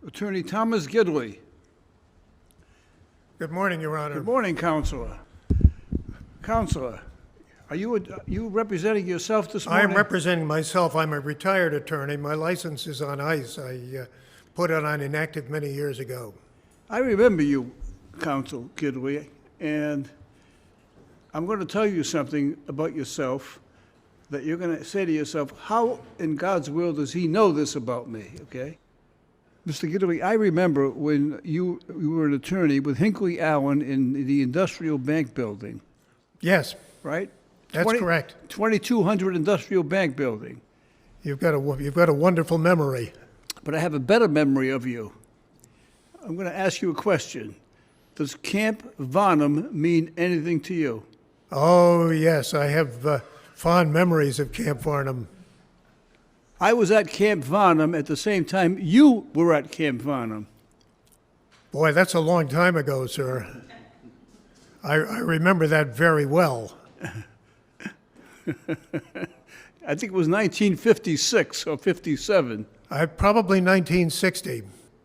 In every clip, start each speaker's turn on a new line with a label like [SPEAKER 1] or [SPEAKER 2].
[SPEAKER 1] Attorney Thomas Gidley.
[SPEAKER 2] Good morning, Your Honor.
[SPEAKER 1] Good morning, Counselor. Counselor, are you representing yourself this
[SPEAKER 2] I
[SPEAKER 1] morning?
[SPEAKER 2] am representing myself. I'm a retired attorney. My license is on ice. I put it on inactive many years ago.
[SPEAKER 1] I remember you, Counsel Gidley, and I'm going to tell you something about yourself that you're going to say to yourself, how in God's will does he know this about me, okay? Mr. Gidley, I remember when you were an attorney with Hinckley Allen in the Industrial Bank Building,
[SPEAKER 2] Yes,
[SPEAKER 1] right?
[SPEAKER 2] that's correct.
[SPEAKER 1] 2200 Industrial Bank Building.
[SPEAKER 2] You've got a wonderful memory.
[SPEAKER 1] But I have a better memory of you. I'm going to ask you a question. Does Camp Varnum mean anything to you?
[SPEAKER 2] Oh, yes, I have fond memories of Camp Varnum.
[SPEAKER 1] I was at Camp Varnum at the same time you were at Camp Varnum.
[SPEAKER 2] Boy, that's a long time ago, sir. I remember that very well.
[SPEAKER 1] I think it was 1956 or 57.
[SPEAKER 2] Probably 1960.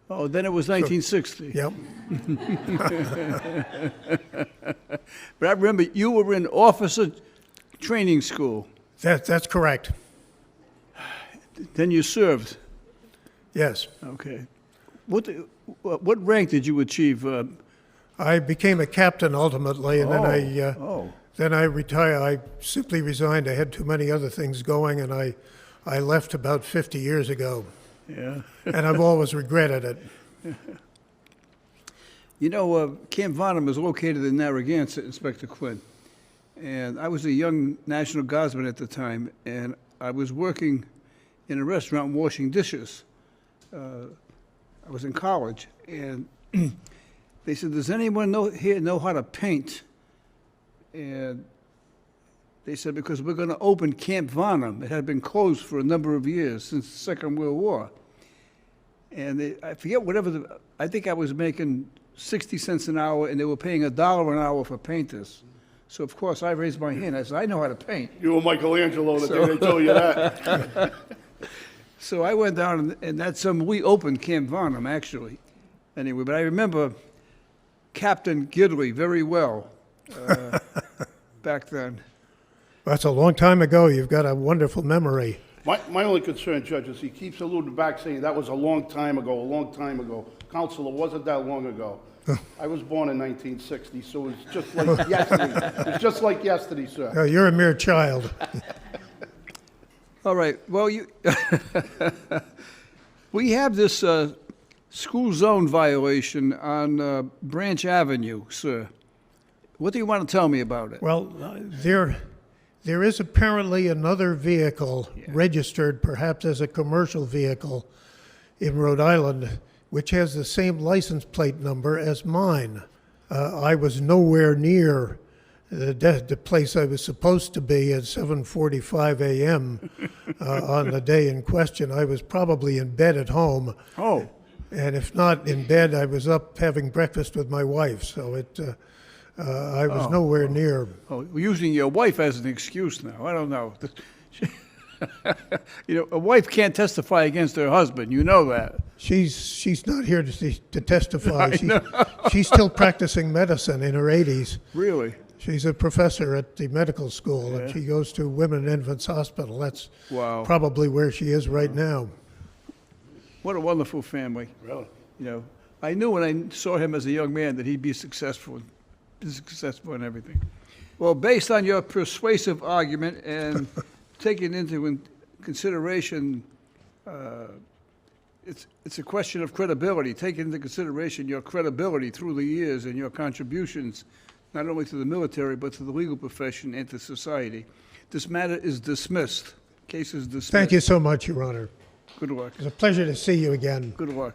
[SPEAKER 1] Oh, then it was 1960.
[SPEAKER 2] Yep.
[SPEAKER 1] But I remember you were in officer training school.
[SPEAKER 2] That's correct.
[SPEAKER 1] Then you served.
[SPEAKER 2] Yes.
[SPEAKER 1] Okay. What rank did you achieve?
[SPEAKER 2] I became a captain ultimately, and then I retired. I simply resigned. I had too many other things going, and I left about 50 years ago.
[SPEAKER 1] Yeah.
[SPEAKER 2] And I've always regretted it.
[SPEAKER 1] You know, Camp Varnum is located in Narragansett, Inspector Quinn. And I was a young National Guardsman at the time, and I was working in a restaurant washing dishes. I was in college, and they said, does anyone here know how to paint? And they said, because we're going to open Camp Varnum. It had been closed for a number of years since the Second World War. And I forget I think I was making 60 cents an hour, and they were paying $1 an hour for painters. So, of course, I raised my hand. I said, I know how to paint.
[SPEAKER 3] You were Michelangelo the day they told you that.
[SPEAKER 1] So I went down, and that's we opened Camp Varnum, actually. Anyway, but I remember Captain Gidley very well back then.
[SPEAKER 2] That's a long time ago. You've got a wonderful memory.
[SPEAKER 3] My only concern, Judge, is he keeps alluding back saying that was a long time ago, a long time ago. Counselor, wasn't that long ago? I was born in 1960, so it's just like yesterday. It's just like yesterday, sir.
[SPEAKER 2] Oh, you're a mere child.
[SPEAKER 1] All right. Well, we have this school zone violation on Branch Avenue, sir. What do you want to tell me about it?
[SPEAKER 2] Well, there is apparently another vehicle registered, perhaps as a commercial vehicle, in Rhode Island, which has the same license plate number as mine. I was nowhere near the place I was supposed to be at 7:45 a.m. On the day in question. I was probably in bed at home.
[SPEAKER 1] Oh.
[SPEAKER 2] And if not in bed, I was up having breakfast with my wife. So I was nowhere near.
[SPEAKER 1] Oh, we're using your wife as an excuse now. I don't know. You know, a wife can't testify against her husband. You know that.
[SPEAKER 2] She's not here to testify. She's still practicing medicine in her 80s.
[SPEAKER 1] Really?
[SPEAKER 2] She's a professor at the medical school, and she goes to Women and Infants Hospital. That's probably where she is right now.
[SPEAKER 1] What a wonderful family.
[SPEAKER 3] Really?
[SPEAKER 1] You know, I knew when I saw him as a young man that he'd be successful in everything. Well, based on your persuasive argument and taking into consideration, it's a question of credibility. Taking into consideration your credibility through the years and your contributions, not only to the military, but to the legal profession and to society. This matter is dismissed. Case is dismissed.
[SPEAKER 2] Thank you so much, Your Honor.
[SPEAKER 1] Good luck.
[SPEAKER 2] It's a pleasure to see you again.
[SPEAKER 1] Good luck.